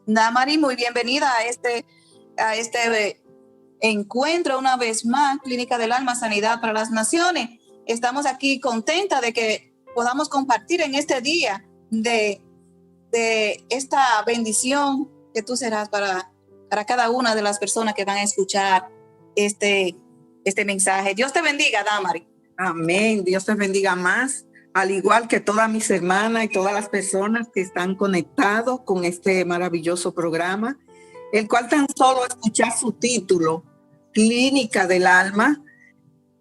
Damari, muy bienvenida a este encuentro una vez más, Clínica del Alma, Sanidad para las Naciones. Estamos aquí contenta de que podamos compartir en este día de esta bendición que tú serás para cada una de las personas que van a escuchar este mensaje. Dios te bendiga, Damari. Amén. Dios te bendiga más, al igual que todas mis hermanas y todas las personas que están conectados con este maravilloso programa, el cual tan solo escuchar su título, Clínica del Alma,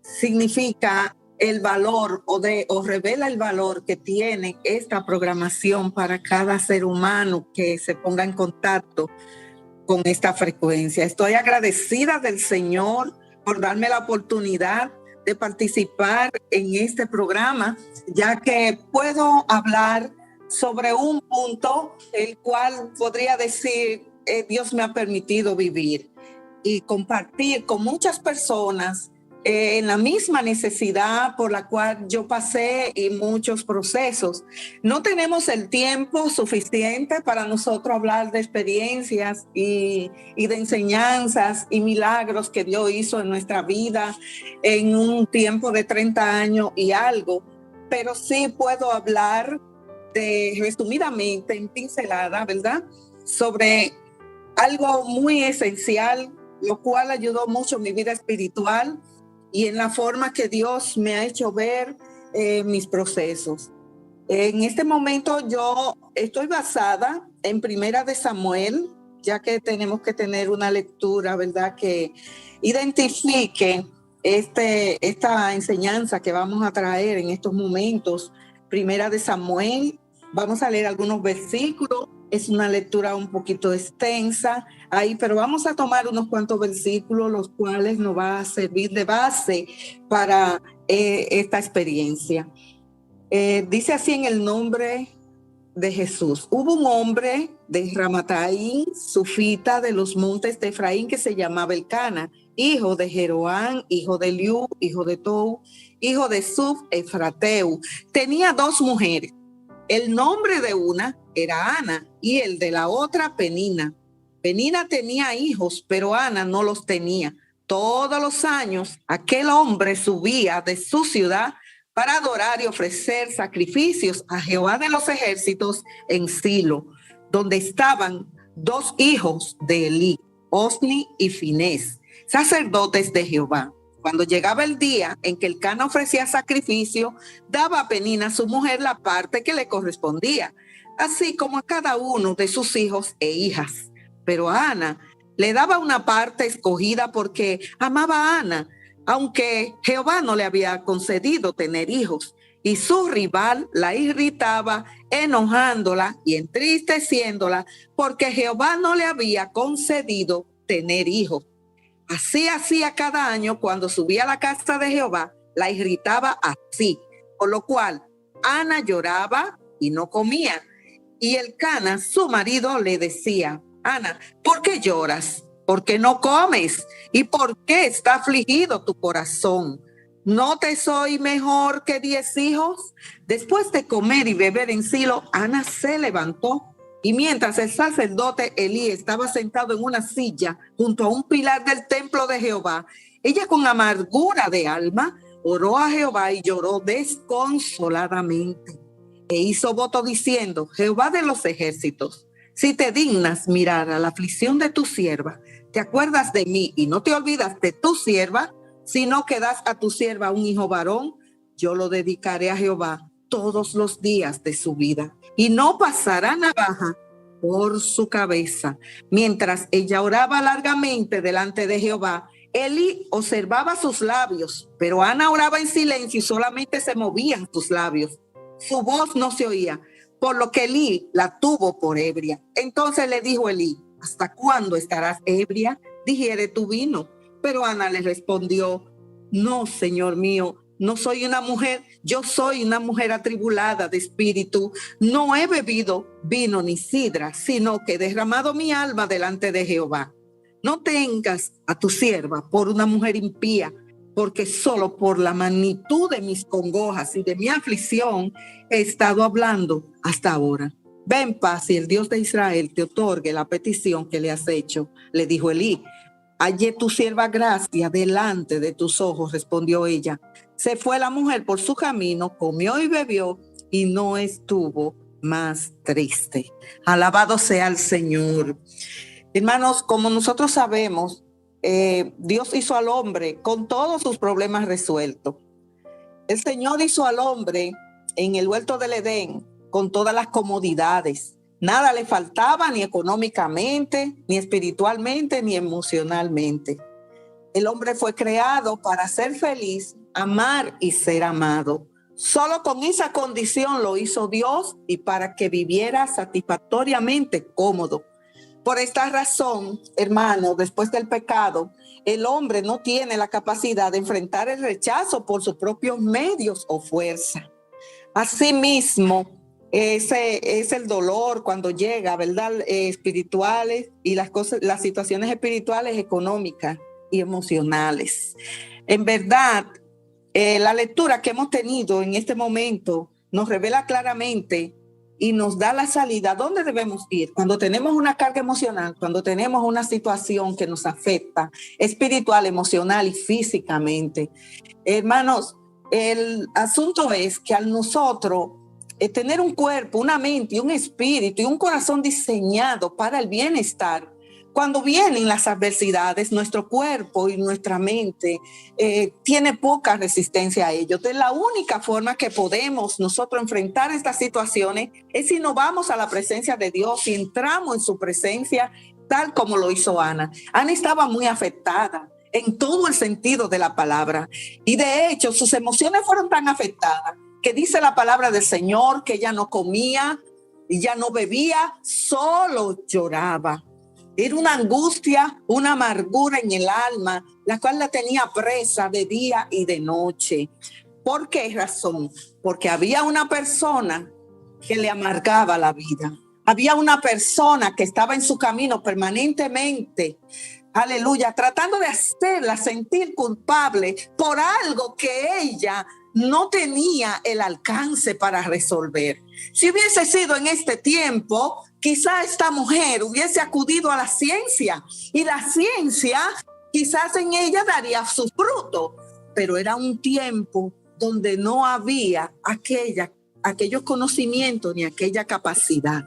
significa el valor o revela el valor que tiene esta programación para cada ser humano que se ponga en contacto con esta frecuencia. Estoy agradecida del Señor por darme la oportunidad de participar en este programa, ya que puedo hablar sobre un punto el cual podría decir Dios me ha permitido vivir y compartir con muchas personas en la misma necesidad por la cual yo pasé y muchos procesos. No tenemos el tiempo suficiente para nosotros hablar de experiencias y de enseñanzas y milagros que Dios hizo en nuestra vida en un tiempo de 30 años y algo, pero sí puedo hablar resumidamente, en pincelada, ¿verdad?, sobre algo muy esencial, lo cual ayudó mucho en mi vida espiritual y en la forma que Dios me ha hecho ver mis procesos. En este momento yo estoy basada en Primera de Samuel, ya que tenemos que tener una lectura, ¿verdad?, que identifique esta enseñanza que vamos a traer en estos momentos. Primera de Samuel, vamos a leer algunos versículos. Es una lectura un poquito extensa ahí, pero vamos a tomar unos cuantos versículos, los cuales nos va a servir de base para esta experiencia. Dice así en el nombre de Jesús. Hubo un hombre de Ramataim, sufita de los montes de Efraín, que se llamaba Elcana, hijo de Jeroán, hijo de Eliú, hijo de Tou, hijo de Suf, Efrateu. Tenía dos mujeres. El nombre de una era Ana y el de la otra Penina. Penina tenía hijos, pero Ana no los tenía. Todos los años aquel hombre subía de su ciudad para adorar y ofrecer sacrificios a Jehová de los ejércitos en Silo, donde estaban dos hijos de Elí, Osni y Finés, sacerdotes de Jehová. Cuando llegaba el día en que Elcana ofrecía sacrificio, daba a Penina, su mujer, la parte que le correspondía, así como a cada uno de sus hijos e hijas. Pero a Ana le daba una parte escogida porque amaba a Ana, aunque Jehová no le había concedido tener hijos, y su rival la irritaba, enojándola y entristeciéndola, porque Jehová no le había concedido tener hijos. Así hacía cada año cuando subía a la casa de Jehová, la irritaba así, por lo cual Ana lloraba y no comía. Y Elcana, su marido, le decía: Ana, ¿por qué lloras? ¿Por qué no comes? ¿Y por qué está afligido tu corazón? ¿No te soy mejor que 10 hijos? Después de comer y beber en Silo, Ana se levantó. Y mientras el sacerdote Elí estaba sentado en una silla junto a un pilar del templo de Jehová, ella con amargura de alma oró a Jehová y lloró desconsoladamente. E hizo voto diciendo: Jehová de los ejércitos, si te dignas mirar a la aflicción de tu sierva, te acuerdas de mí y no te olvidas de tu sierva, sino que das a tu sierva un hijo varón, yo lo dedicaré a Jehová todos los días de su vida, y no pasará navaja por su cabeza. Mientras ella oraba largamente delante de Jehová, Elí observaba sus labios, pero Ana oraba en silencio y solamente se movían sus labios. Su voz no se oía, por lo que Elí la tuvo por ebria. Entonces le dijo Elí: ¿hasta cuándo estarás ebria? Digiere tu vino. Pero Ana le respondió: no, Señor mío, no soy una mujer, yo soy una mujer atribulada de espíritu. No he bebido vino ni sidra, sino que he derramado mi alma delante de Jehová. No tengas a tu sierva por una mujer impía, porque solo por la magnitud de mis congojas y de mi aflicción he estado hablando hasta ahora. Ve en paz y el Dios de Israel te otorgue la petición que le has hecho. Le dijo Elí. Hallé tu sierva gracia delante de tus ojos, respondió ella. Se fue la mujer por su camino, comió y bebió y no estuvo más triste. Alabado sea el Señor. Hermanos, como nosotros sabemos, Dios hizo al hombre con todos sus problemas resueltos. El Señor hizo al hombre en el huerto del Edén con todas las comodidades. Nada le faltaba, ni económicamente, ni espiritualmente, ni emocionalmente. El hombre fue creado para ser feliz, amar y ser amado. Solo con esa condición lo hizo Dios y para que viviera satisfactoriamente cómodo. Por esta razón, hermano, después del pecado, el hombre no tiene la capacidad de enfrentar el rechazo por sus propios medios o fuerza. Asimismo, ese es el dolor cuando llega, ¿verdad? Espirituales y las situaciones espirituales, económicas y emocionales. En verdad, la lectura que hemos tenido en este momento nos revela claramente y nos da la salida. ¿Dónde debemos ir? Cuando tenemos una carga emocional, cuando tenemos una situación que nos afecta espiritual, emocional y físicamente. Hermanos, el asunto es que al nosotros tener un cuerpo, una mente y un espíritu y un corazón diseñado para el bienestar, cuando vienen las adversidades, nuestro cuerpo y nuestra mente tiene poca resistencia a ello. Entonces, la única forma que podemos nosotros enfrentar estas situaciones es si nos vamos a la presencia de Dios y entramos en su presencia, tal como lo hizo Ana. Ana estaba muy afectada en todo el sentido de la palabra. Y de hecho, sus emociones fueron tan afectadas que dice la palabra del Señor que ella no comía y ya no bebía, solo lloraba. Era una angustia, una amargura en el alma, la cual la tenía presa de día y de noche. ¿Por qué razón? Porque había una persona que le amargaba la vida. Había una persona que estaba en su camino permanentemente, aleluya, tratando de hacerla sentir culpable por algo que ella no tenía el alcance para resolver. Si hubiese sido en este tiempo, quizá esta mujer hubiese acudido a la ciencia y la ciencia quizás en ella daría su fruto, pero era un tiempo donde no había aquellos conocimientos ni aquella capacidad.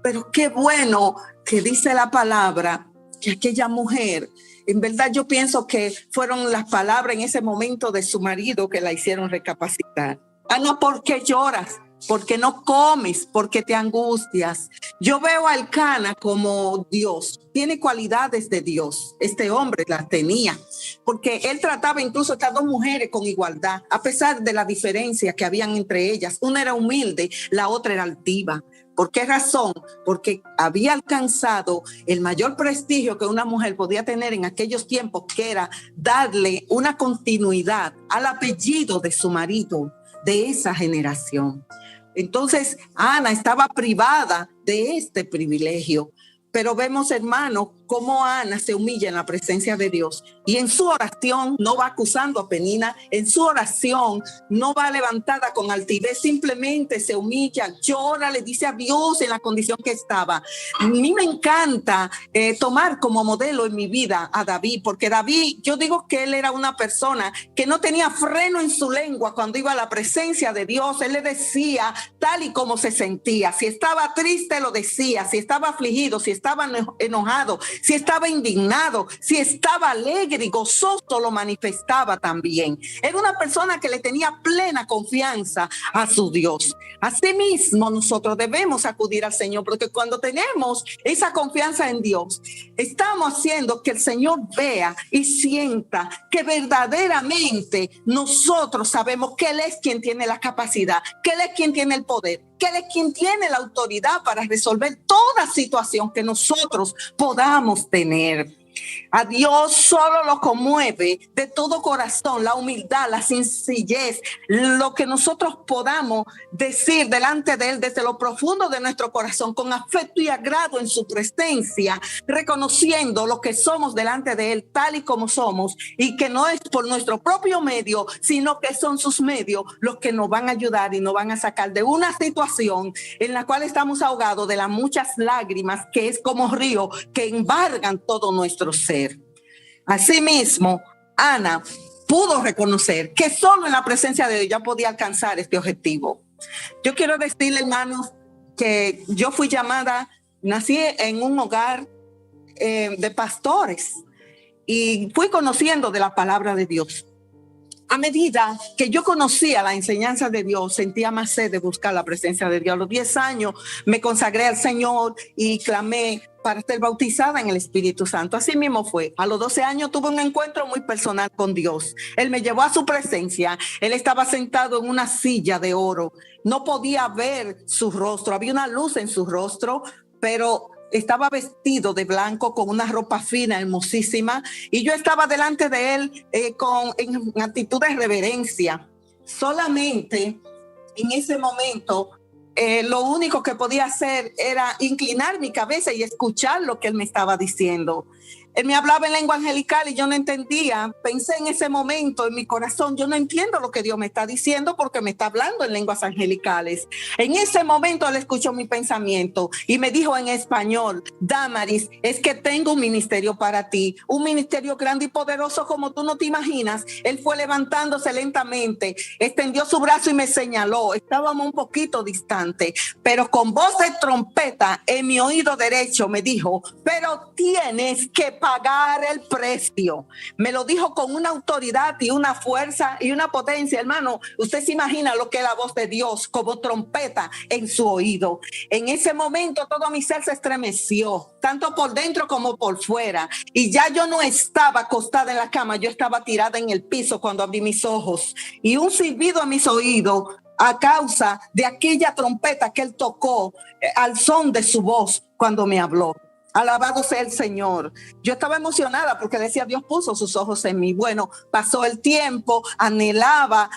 Pero qué bueno que dice la palabra que aquella mujer, en verdad yo pienso que fueron las palabras en ese momento de su marido que la hicieron recapacitar. Ana, ¿por qué lloras? ¿Por qué no comes? ¿Por qué te angustias? Yo veo a Elcana como Dios. Tiene cualidades de Dios. Este hombre las tenía. Porque él trataba incluso a estas dos mujeres con igualdad, a pesar de la diferencia que habían entre ellas. Una era humilde, la otra era altiva. ¿Por qué razón? Porque había alcanzado el mayor prestigio que una mujer podía tener en aquellos tiempos, que era darle una continuidad al apellido de su marido, de esa generación. Entonces, Ana estaba privada de este privilegio. Pero vemos, hermanos, cómo Ana se humilla en la presencia de Dios. Y en su oración no va acusando a Penina. En su oración no va levantada con altivez. Simplemente se humilla, llora, le dice a Dios en la condición que estaba. A mí me encanta tomar como modelo en mi vida a David. Porque David, yo digo que él era una persona que no tenía freno en su lengua cuando iba a la presencia de Dios. Él le decía tal y como se sentía. Si estaba triste, lo decía. Si estaba afligido, si estaba enojado, si estaba indignado, si estaba alegre y gozoso, lo manifestaba también. Era una persona que le tenía plena confianza a su Dios. Asimismo, nosotros debemos acudir al Señor, porque cuando tenemos esa confianza en Dios, estamos haciendo que el Señor vea y sienta que verdaderamente nosotros sabemos que Él es quien tiene la capacidad, que Él es quien tiene el poder, que Él es quien tiene la autoridad para resolver toda situación que nosotros podamos tener. A Dios solo lo conmueve de todo corazón la humildad, la sencillez, lo que nosotros podamos decir delante de Él desde lo profundo de nuestro corazón, con afecto y agrado en su presencia, reconociendo lo que somos delante de Él tal y como somos, y que no es por nuestro propio medio, sino que son sus medios los que nos van a ayudar y nos van a sacar de una situación en la cual estamos ahogados de las muchas lágrimas, que es como río que embargan todo nuestro ser. Asimismo, Ana pudo reconocer que solo en la presencia de Dios ya podía alcanzar este objetivo. Yo quiero decirle, hermanos, que yo fui llamada, nací en un hogar de pastores y fui conociendo de la palabra de Dios. A medida que yo conocía la enseñanza de Dios, sentía más sed de buscar la presencia de Dios. A los 10 años me consagré al Señor y clamé para ser bautizada en el Espíritu Santo. Así mismo fue. A los 12 años tuve un encuentro muy personal con Dios. Él me llevó a su presencia. Él estaba sentado en una silla de oro. No podía ver su rostro. Había una luz en su rostro, pero estaba vestido de blanco con una ropa fina, hermosísima, y yo estaba delante de él en actitud de reverencia. Solamente en ese momento lo único que podía hacer era inclinar mi cabeza y escuchar lo que él me estaba diciendo. Él me hablaba en lengua angelical y yo no entendía. Pensé en ese momento en mi corazón, yo no entiendo lo que Dios me está diciendo porque me está hablando en lenguas angelicales. En ese momento él escuchó mi pensamiento y me dijo en español: Damaris, es que tengo un ministerio para ti, un ministerio grande y poderoso como tú no te imaginas. Él fue levantándose lentamente, extendió su brazo y me señaló. Estábamos un poquito distantes, pero con voz de trompeta en mi oído derecho me dijo: pero tienes que pagar el precio. Me lo dijo con una autoridad y una fuerza y una potencia. Hermano, usted se imagina lo que es la voz de Dios como trompeta en su oído. En ese momento todo mi ser se estremeció, tanto por dentro como por fuera, y ya yo no estaba acostada en la cama, yo estaba tirada en el piso cuando abrí mis ojos, y un silbido a mis oídos a causa de aquella trompeta que él tocó al son de su voz cuando me habló. Alabado sea el Señor. Yo estaba emocionada porque decía, Dios puso sus ojos en mí. Bueno, pasó el tiempo, anhelaba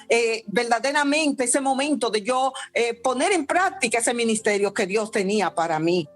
verdaderamente ese momento de yo poner en práctica ese ministerio que Dios tenía para mí.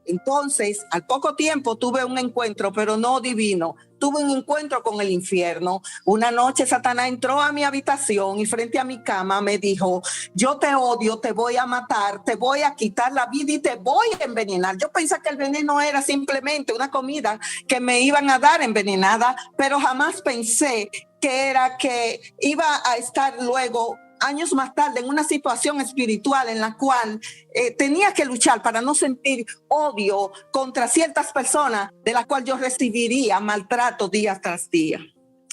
Entonces, al poco tiempo tuve un encuentro, pero no divino. Tuve un encuentro con el infierno. Una noche Satanás entró a mi habitación y frente a mi cama me dijo: yo te odio, te voy a matar, te voy a quitar la vida y te voy a envenenar. Yo pensé que el veneno era simplemente una comida que me iban a dar envenenada, pero jamás pensé que era que iba a estar luego, años más tarde, en una situación espiritual en la cual tenía que luchar para no sentir odio contra ciertas personas de las cuales yo recibiría maltrato día tras día.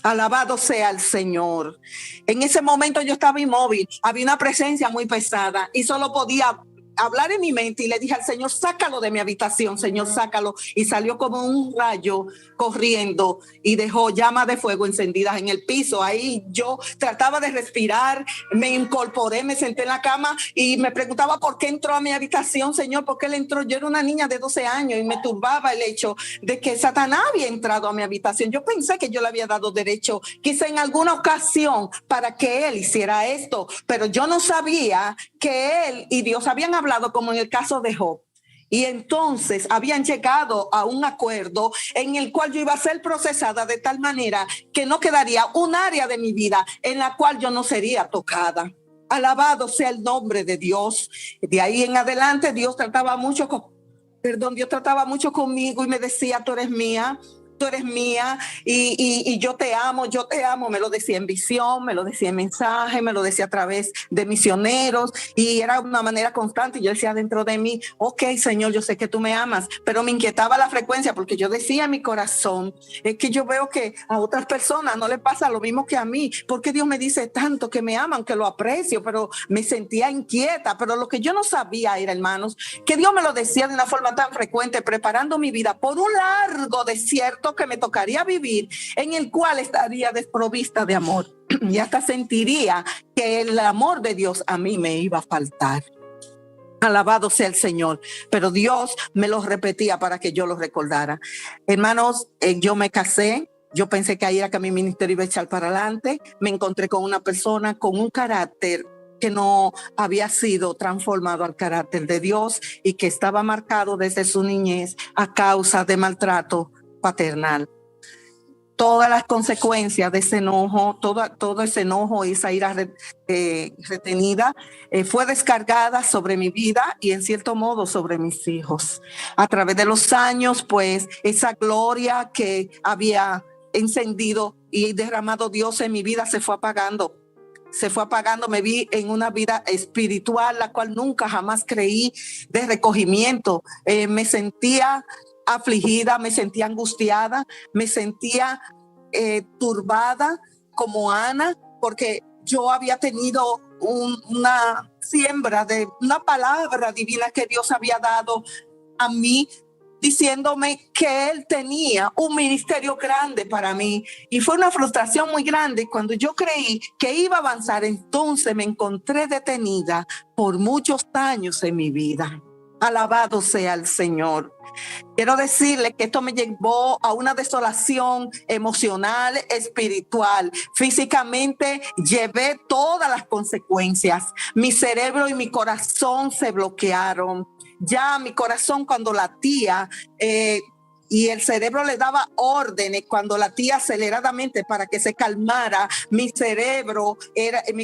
Alabado sea el Señor. En ese momento yo estaba inmóvil, había una presencia muy pesada y solo podía hablar en mi mente, y le dije al Señor: sácalo de mi habitación, Señor, sácalo. Y salió como un rayo corriendo y dejó llamas de fuego encendidas en el piso. Ahí yo trataba de respirar, me incorporé, me senté en la cama y me preguntaba por qué entró a mi habitación, Señor, por qué él entró. Yo era una niña de 12 años y me turbaba el hecho de que Satanás había entrado a mi habitación. Yo pensé que yo le había dado derecho, quizá en alguna ocasión, para que él hiciera esto, pero yo no sabía que él y Dios habían hablado, como en el caso de Job. Y entonces habían llegado a un acuerdo en el cual yo iba a ser procesada de tal manera que no quedaría un área de mi vida en la cual yo no sería tocada. Alabado sea el nombre de Dios. De ahí en adelante Dios trataba mucho conmigo y me decía: tú eres mía. Tú eres mía y yo te amo, yo te amo. Me lo decía en visión, me lo decía en mensaje, me lo decía a través de misioneros, y era una manera constante. Yo decía dentro de mí: ok, Señor, yo sé que tú me amas, pero me inquietaba la frecuencia, porque yo decía en mi corazón: es que yo veo que a otras personas no les pasa lo mismo que a mí. ¿Por qué Dios me dice tanto que me ama, aunque lo aprecio? Pero me sentía inquieta. Pero lo que yo no sabía era, hermanos, que Dios me lo decía de una forma tan frecuente, preparando mi vida por un largo desierto que me tocaría vivir, en el cual estaría desprovista de amor, y hasta sentiría que el amor de Dios a mí me iba a faltar. Alabado sea el Señor. Pero Dios me lo repetía para que yo lo recordara. Hermanos, yo me casé. Yo pensé que ahí era que mi ministerio iba a echar para adelante. Me encontré con una persona con un carácter que no había sido transformado al carácter de Dios y que estaba marcado desde su niñez a causa de maltrato paternal. Todas las consecuencias de ese enojo, todo ese enojo y esa ira retenida fue descargada sobre mi vida y en cierto modo sobre mis hijos. A través de los años, pues esa gloria que había encendido y derramado Dios en mi vida se fue apagando. Me vi en una vida espiritual, la cual nunca jamás creí, de recogimiento. Me sentía afligida, me sentía angustiada, me sentía turbada como Ana, porque yo había tenido una siembra de una palabra divina que Dios había dado a mí, diciéndome que Él tenía un ministerio grande para mí. Y fue una frustración muy grande. Cuando yo creí que iba a avanzar, entonces me encontré detenida por muchos años en mi vida. Alabado sea el Señor. Quiero decirle que esto me llevó a una desolación emocional, espiritual. Físicamente llevé todas las consecuencias. Mi cerebro y mi corazón se bloquearon. Ya mi corazón cuando latía y el cerebro le daba órdenes cuando latía aceleradamente para que se calmara, mi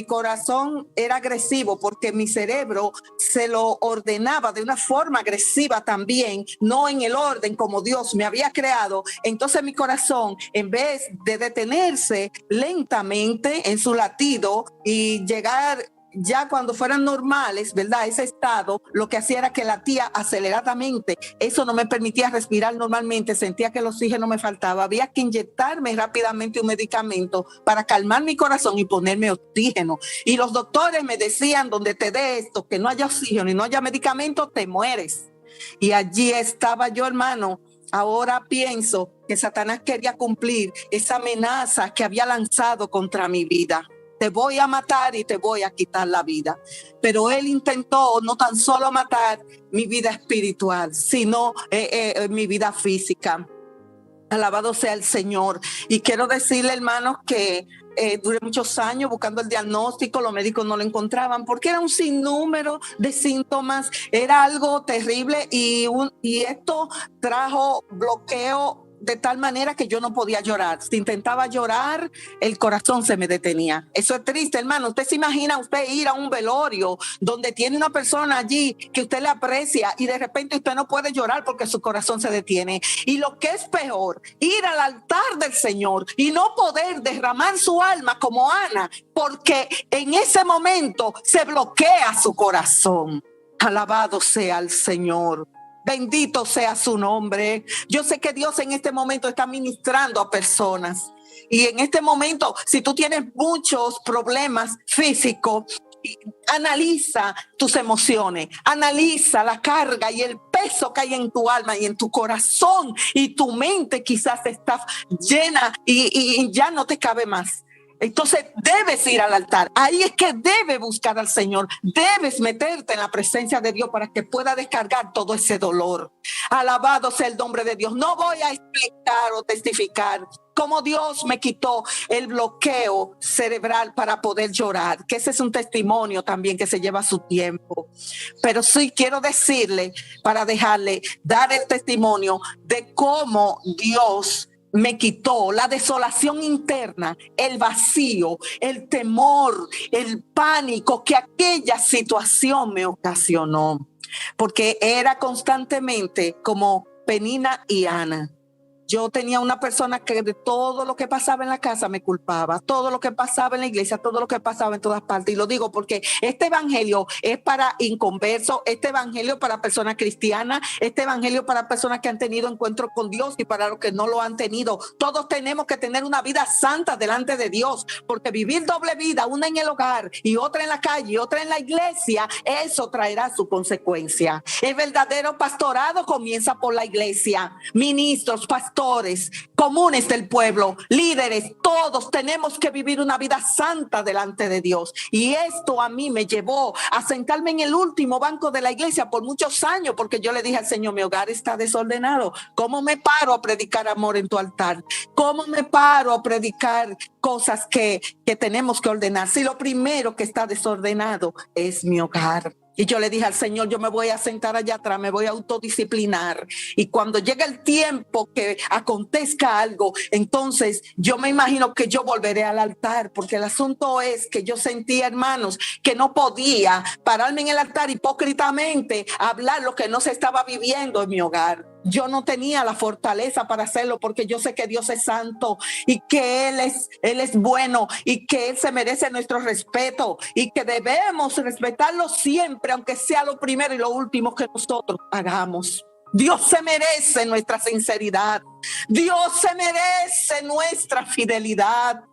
corazón era agresivo porque mi cerebro se lo ordenaba de una forma agresiva también, no en el orden como Dios me había creado. Entonces mi corazón, en vez de detenerse lentamente en su latido y llegar ya cuando fueran normales, ¿verdad? Ese estado, lo que hacía era que latía aceleradamente. Eso no me permitía respirar normalmente. Sentía que el oxígeno me faltaba. Había que inyectarme rápidamente un medicamento para calmar mi corazón y ponerme oxígeno. Y los doctores me decían, donde te dé esto, que no haya oxígeno y no haya medicamento, te mueres. Y allí estaba yo, hermano. Ahora pienso que Satanás quería cumplir esa amenaza que había lanzado contra mi vida. Te voy a matar y te voy a quitar la vida. Pero él intentó no tan solo matar mi vida espiritual, sino mi vida física. Alabado sea el Señor. Y quiero decirle, hermanos, que duré muchos años buscando el diagnóstico, los médicos no lo encontraban porque era un sinnúmero de síntomas, era algo terrible y esto trajo bloqueo de tal manera que yo no podía llorar. Si intentaba llorar, el corazón se me detenía. Eso es triste, hermano. Usted se imagina usted ir a un velorio donde tiene una persona allí que usted le aprecia y de repente usted no puede llorar porque su corazón se detiene. Y lo que es peor, ir al altar del Señor y no poder derramar su alma como Ana, porque en ese momento se bloquea su corazón. Alabado sea el Señor. Bendito sea su nombre. Yo sé que Dios en este momento está ministrando a personas. Y en este momento, si tú tienes muchos problemas físicos, analiza tus emociones, analiza la carga y el peso que hay en tu alma y en tu corazón, y tu mente quizás está llena y ya no te cabe más. Entonces debes ir al altar. Ahí es que debes buscar al Señor. Debes meterte en la presencia de Dios para que pueda descargar todo ese dolor. Alabado sea el nombre de Dios. No voy a explicar o testificar cómo Dios me quitó el bloqueo cerebral para poder llorar, que ese es un testimonio también que se lleva su tiempo. Pero sí quiero decirle, para dar el testimonio de cómo Dios me quitó la desolación interna, el vacío, el temor, el pánico que aquella situación me ocasionó, porque era constantemente como Penina y Ana. Yo tenía una persona que de todo lo que pasaba en la casa me culpaba, todo lo que pasaba en la iglesia, todo lo que pasaba en todas partes. Y lo digo porque este evangelio es para inconversos, este evangelio para personas cristianas, este evangelio para personas que han tenido encuentro con Dios y para los que no lo han tenido. Todos tenemos que tener una vida santa delante de Dios, porque vivir doble vida, una en el hogar y otra en la calle y otra en la iglesia, eso traerá su consecuencia. El verdadero pastorado comienza por la iglesia. Ministros, pastores, pastores, comunes del pueblo, líderes, todos tenemos que vivir una vida santa delante de Dios. Y esto a mí me llevó a sentarme en el último banco de la iglesia por muchos años, porque yo le dije al Señor, mi hogar está desordenado. ¿Cómo me paro a predicar amor en tu altar? ¿Cómo me paro a predicar cosas que tenemos que ordenar? Si lo primero que está desordenado es mi hogar. Y yo le dije al Señor, yo me voy a sentar allá atrás, me voy a autodisciplinar. Y cuando llegue el tiempo que acontezca algo, entonces yo me imagino que yo volveré al altar, porque el asunto es que yo sentía, hermanos, que no podía pararme en el altar hipócritamente a hablar lo que no se estaba viviendo en mi hogar. Yo no tenía la fortaleza para hacerlo, porque yo sé que Dios es santo y que Él es bueno y que Él se merece nuestro respeto y que debemos respetarlo siempre, aunque sea lo primero y lo último que nosotros hagamos. Dios se merece nuestra sinceridad. Dios se merece nuestra fidelidad.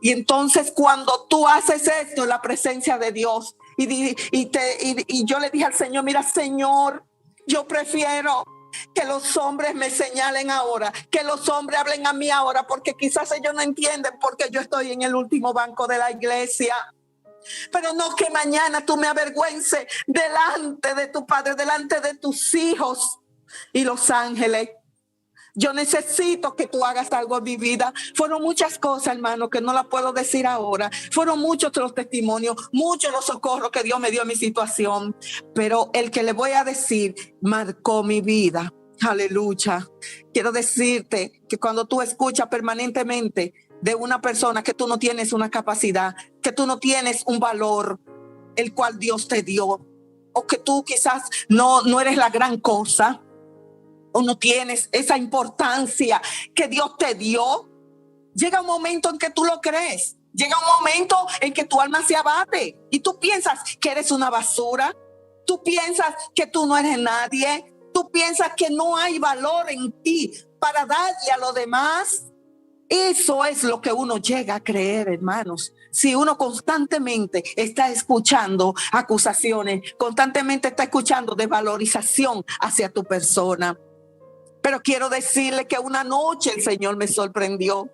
Y entonces cuando tú haces esto en la presencia de Dios y yo le dije al Señor, mira, Señor, yo prefiero que los hombres me señalen ahora, que los hombres hablen a mí ahora, porque quizás ellos no entienden porque yo estoy en el último banco de la iglesia. Pero no que mañana tú me avergüences delante de tu Padre, delante de tus hijos y los ángeles. Yo necesito que tú hagas algo en mi vida. Fueron muchas cosas, hermano, que no las puedo decir ahora. Fueron muchos los testimonios, muchos los socorros que Dios me dio en mi situación. Pero el que le voy a decir marcó mi vida. Aleluya. Quiero decirte que cuando tú escuchas permanentemente de una persona que tú no tienes una capacidad, que tú no tienes un valor, el cual Dios te dio, o que tú quizás no eres la gran cosa, o no tienes esa importancia que Dios te dio, llega un momento en que tú lo crees. Llega un momento en que tu alma se abate y tú piensas que eres una basura. Tú piensas que tú no eres nadie. Tú piensas que no hay valor en ti para darle a los demás. Eso es lo que uno llega a creer, hermanos. Si uno constantemente está escuchando acusaciones, constantemente está escuchando desvalorización hacia tu persona. Pero quiero decirle que una noche el Señor me sorprendió.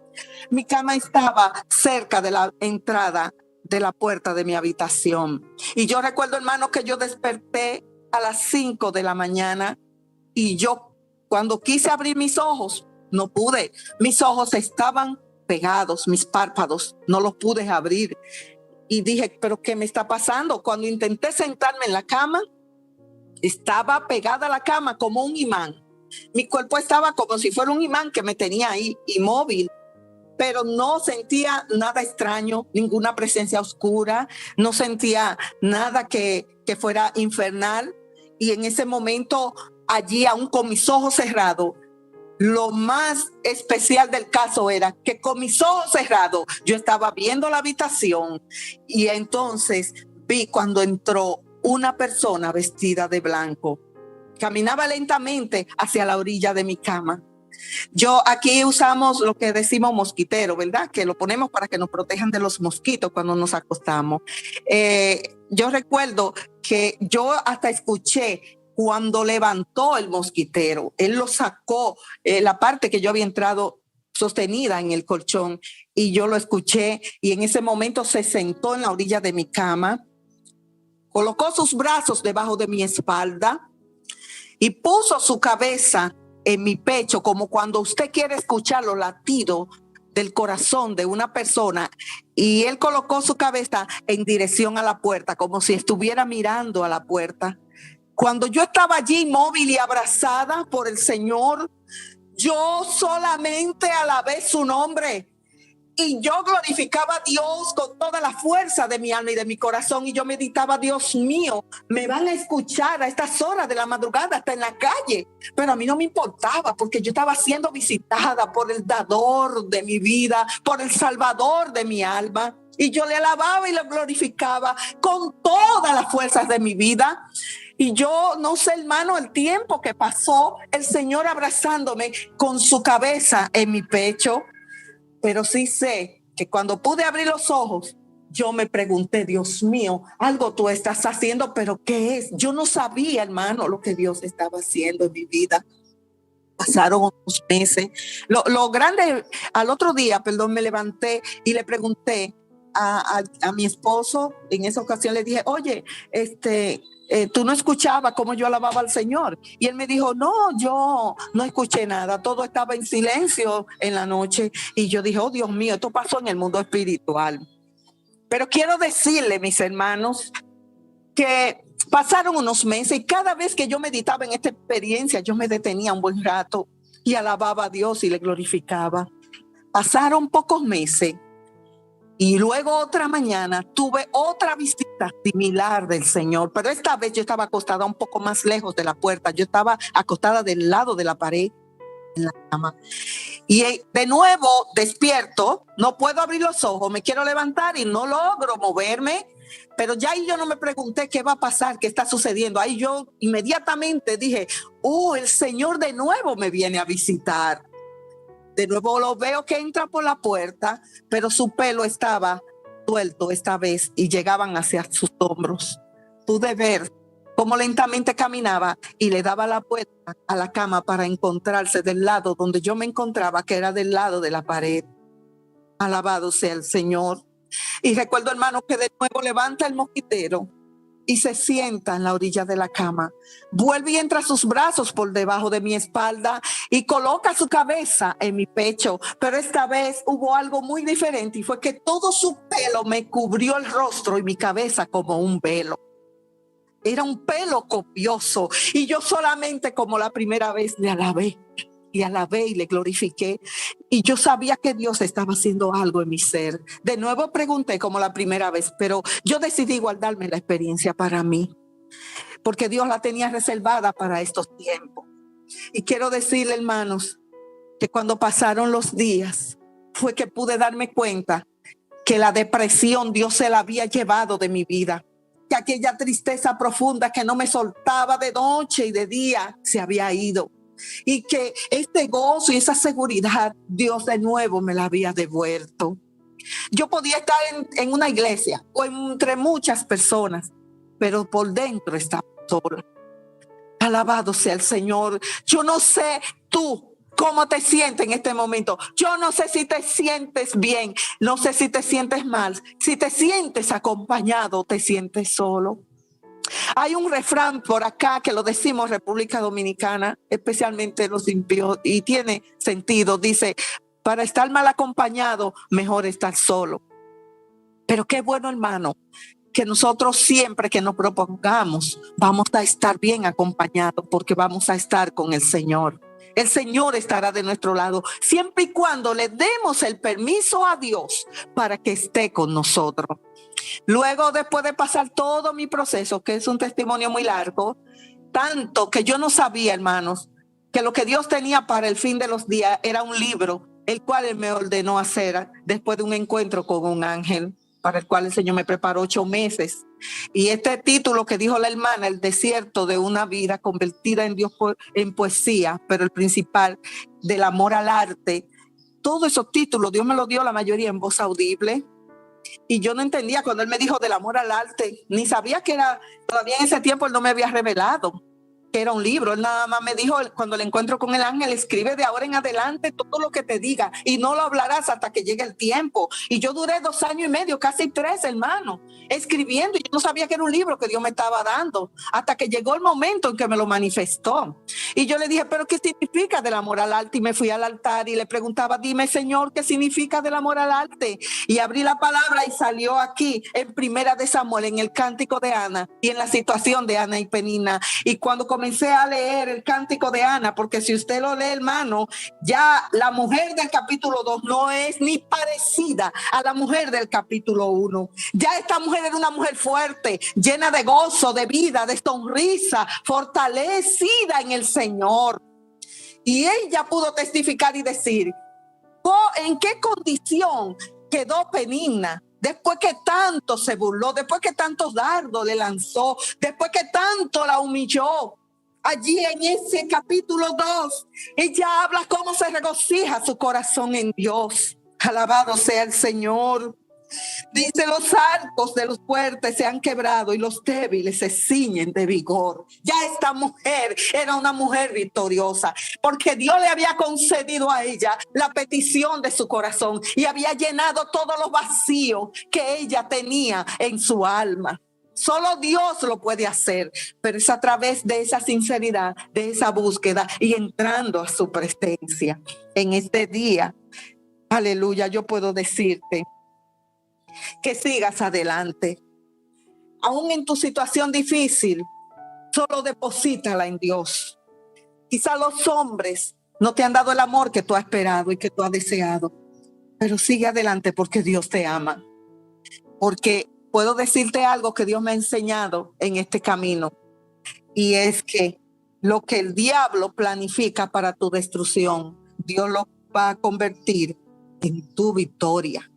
Mi cama estaba cerca de la entrada de la puerta de mi habitación. Y yo recuerdo, hermano, que yo desperté a las 5 de la mañana y yo cuando quise abrir mis ojos, no pude. Mis ojos estaban pegados, mis párpados, no los pude abrir. Y dije, ¿pero qué me está pasando? Cuando intenté sentarme en la cama, estaba pegada a la cama como un imán. Mi cuerpo estaba como si fuera un imán que me tenía ahí inmóvil, pero no sentía nada extraño, ninguna presencia oscura, no sentía nada que fuera infernal. Y en ese momento, allí aún con mis ojos cerrados, lo más especial del caso era que con mis ojos cerrados yo estaba viendo la habitación y entonces vi cuando entró una persona vestida de blanco. Caminaba lentamente hacia la orilla de mi cama. Yo aquí usamos lo que decimos mosquitero, ¿verdad? Que lo ponemos para que nos protejan de los mosquitos cuando nos acostamos. Yo recuerdo que yo hasta escuché cuando levantó el mosquitero. Él lo sacó, la parte que yo había entrado sostenida en el colchón, y yo lo escuché, y en ese momento se sentó en la orilla de mi cama, colocó sus brazos debajo de mi espalda y puso su cabeza en mi pecho, como cuando usted quiere escuchar los latidos del corazón de una persona, y él colocó su cabeza en dirección a la puerta, como si estuviera mirando a la puerta. Cuando yo estaba allí inmóvil y abrazada por el Señor, yo solamente alabé su nombre. Y yo glorificaba a Dios con toda la fuerza de mi alma y de mi corazón. Y yo meditaba, Dios mío, me van a escuchar a estas horas de la madrugada, hasta en la calle. Pero a mí no me importaba, porque yo estaba siendo visitada por el dador de mi vida, por el salvador de mi alma. Y yo le alababa y le glorificaba con todas las fuerzas de mi vida. Y yo no sé, hermano, el tiempo que pasó el Señor abrazándome con su cabeza en mi pecho. Pero sí sé que cuando pude abrir los ojos, yo me pregunté, Dios mío, algo tú estás haciendo, pero ¿qué es? Yo no sabía, hermano, lo que Dios estaba haciendo en mi vida. Pasaron unos meses. Lo grande, al otro día, perdón, me levanté y le pregunté a mi esposo, en esa ocasión le dije, oye, tú no escuchabas cómo yo alababa al Señor. Y él me dijo, no, yo no escuché nada, todo estaba en silencio en la noche. Y yo dije, oh Dios mío, esto pasó en el mundo espiritual. Pero quiero decirle, mis hermanos, que pasaron unos meses y cada vez que yo meditaba en esta experiencia, yo me detenía un buen rato y alababa a Dios y le glorificaba. Pasaron pocos meses y luego otra mañana tuve otra visita similar del Señor, pero esta vez yo estaba acostada un poco más lejos de la puerta. Yo estaba acostada del lado de la pared en la cama. Y de nuevo despierto, no puedo abrir los ojos, me quiero levantar y no logro moverme. Pero ya ahí yo no me pregunté qué va a pasar, qué está sucediendo. Ahí yo inmediatamente dije, el Señor de nuevo me viene a visitar. De nuevo lo veo que entra por la puerta, pero su pelo estaba suelto esta vez y llegaban hacia sus hombros. Pude ver cómo lentamente caminaba y le daba la vuelta a la cama para encontrarse del lado donde yo me encontraba, que era del lado de la pared. Alabado sea el Señor. Y recuerdo, hermano, que de nuevo levanta el mosquitero y se sienta en la orilla de la cama. Vuelve y entra sus brazos por debajo de mi espalda y coloca su cabeza en mi pecho. Pero esta vez hubo algo muy diferente y fue que todo su pelo me cubrió el rostro y mi cabeza como un velo. Era un pelo copioso y yo solamente, como la primera vez, le alabé y le glorifiqué. Y yo sabía que Dios estaba haciendo algo en mi ser. De nuevo pregunté como la primera vez, pero yo decidí guardarme la experiencia para mí, porque Dios la tenía reservada para estos tiempos. Y quiero decirle, hermanos, que cuando pasaron los días, fue que pude darme cuenta que la depresión Dios se la había llevado de mi vida. Que aquella tristeza profunda que no me soltaba de noche y de día se había ido. Y que este gozo y esa seguridad Dios de nuevo me la había devuelto. Yo podía estar en una iglesia o entre muchas personas, pero por dentro estaba sola. Alabado sea el Señor. Yo no sé tú cómo te sientes en este momento. Yo no sé si te sientes bien, no sé si te sientes mal, si te sientes acompañado, te sientes solo. Hay un refrán por acá que lo decimos República Dominicana, especialmente los impíos, y tiene sentido. Dice, para estar mal acompañado, mejor estar solo. Pero qué bueno, hermano, que nosotros siempre que nos propongamos, vamos a estar bien acompañados porque vamos a estar con el Señor. El Señor estará de nuestro lado siempre y cuando le demos el permiso a Dios para que esté con nosotros. Luego, después de pasar todo mi proceso, que es un testimonio muy largo, tanto que yo no sabía, hermanos, que lo que Dios tenía para el fin de los días era un libro, el cual Él me ordenó hacer después de un encuentro con un ángel, para el cual el Señor me preparó 8 meses. Y este título que dijo la hermana, El desierto de una vida convertida en Dios en poesía, pero el principal, del amor al arte, todos esos títulos Dios me los dio la mayoría en voz audible. Y yo no entendía cuando Él me dijo del amor al arte, ni sabía que era, todavía en ese tiempo Él no me había revelado que era un libro. Él nada más me dijo, cuando le encuentro con el ángel, escribe de ahora en adelante todo lo que te diga y no lo hablarás hasta que llegue el tiempo. Y yo duré 2 años y medio, casi 3, hermano, escribiendo, y yo no sabía que era un libro que Dios me estaba dando, hasta que llegó el momento en que me lo manifestó. Y yo le dije, ¿pero qué significa del amor al arte? Y me fui al altar y le preguntaba, dime, Señor, ¿qué significa del amor al arte? Y abrí la palabra y salió aquí en Primera de Samuel, en el cántico de Ana y en la situación de Ana y Penina. Y cuando comencé a leer el cántico de Ana, porque si usted lo lee, hermano, ya la mujer del capítulo 2 no es ni parecida a la mujer del capítulo 1. Ya esta mujer era una mujer fuerte, llena de gozo, de vida, de sonrisa, fortalecida en el Señor. Y ella pudo testificar y decir, ¿en qué condición quedó Penina? Después que tanto se burló, después que tantos dardos le lanzó, después que tanto la humilló. Allí en ese capítulo 2, ella habla cómo se regocija su corazón en Dios. Alabado sea el Señor. Dice, los arcos de los fuertes se han quebrado y los débiles se ciñen de vigor. Ya esta mujer era una mujer victoriosa, porque Dios le había concedido a ella la petición de su corazón y había llenado todos los vacíos que ella tenía en su alma. Solo Dios lo puede hacer, pero es a través de esa sinceridad, de esa búsqueda y entrando a su presencia. En este día, aleluya, yo puedo decirte que sigas adelante. Aún en tu situación difícil, solo deposítala en Dios. Quizá los hombres no te han dado el amor que tú has esperado y que tú has deseado, pero sigue adelante porque Dios te ama. Porque puedo decirte algo que Dios me ha enseñado en este camino, y es que lo que el diablo planifica para tu destrucción, Dios lo va a convertir en tu victoria.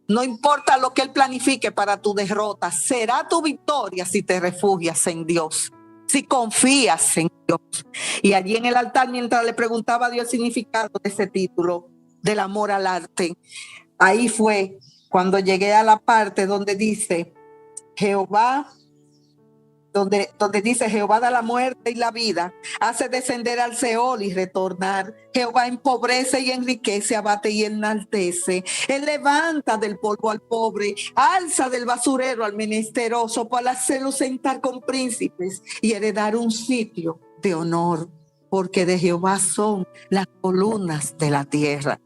No importa lo que él planifique para tu derrota, será tu victoria si te refugias en Dios, si confías en Dios. Y allí en el altar, mientras le preguntaba a Dios el significado de ese título, del amor al arte, ahí fue cuando llegué a la parte donde dice Jehová, donde dice Jehová da la muerte y la vida, hace descender al Seol y retornar. Jehová empobrece y enriquece, abate y enaltece. Él levanta del polvo al pobre, alza del basurero al menesteroso, para hacerlo sentar con príncipes y heredar un sitio de honor, porque de Jehová son las columnas de la tierra.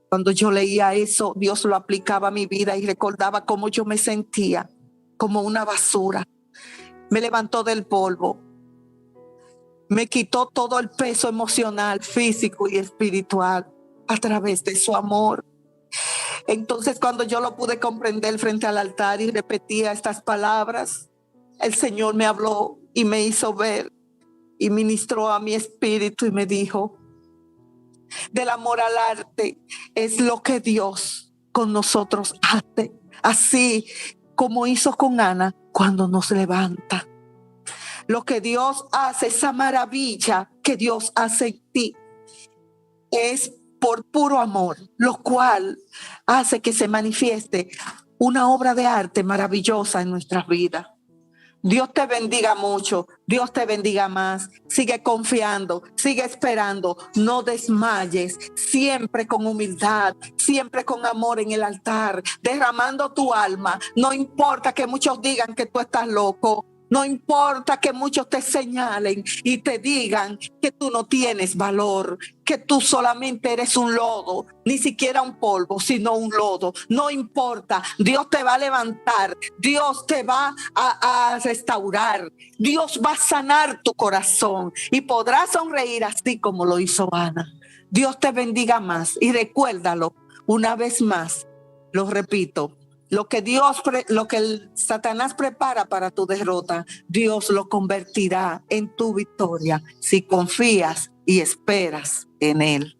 Cuando yo leía eso, Dios lo aplicaba a mi vida y recordaba cómo yo me sentía como una basura. Me levantó del polvo, me quitó todo el peso emocional, físico y espiritual a través de su amor. Entonces, cuando yo lo pude comprender frente al altar y repetía estas palabras, el Señor me habló y me hizo ver y ministró a mi espíritu y me dijo: del amor al arte es lo que Dios con nosotros hace, así como hizo con Ana cuando nos levanta. Lo que Dios hace, esa maravilla que Dios hace en ti, es por puro amor, lo cual hace que se manifieste una obra de arte maravillosa en nuestras vidas. Dios te bendiga mucho, Dios te bendiga más. Sigue confiando, sigue esperando, no desmayes, siempre con humildad, siempre con amor en el altar, derramando tu alma. No importa que muchos digan que tú estás loco. No importa que muchos te señalen y te digan que tú no tienes valor, que tú solamente eres un lodo, ni siquiera un polvo, sino un lodo. No importa, Dios te va a levantar, Dios te va a restaurar, Dios va a sanar tu corazón y podrás sonreír así como lo hizo Ana. Dios te bendiga más y recuérdalo una vez más, lo repito. Lo que el Satanás prepara para tu derrota, Dios lo convertirá en tu victoria si confías y esperas en Él.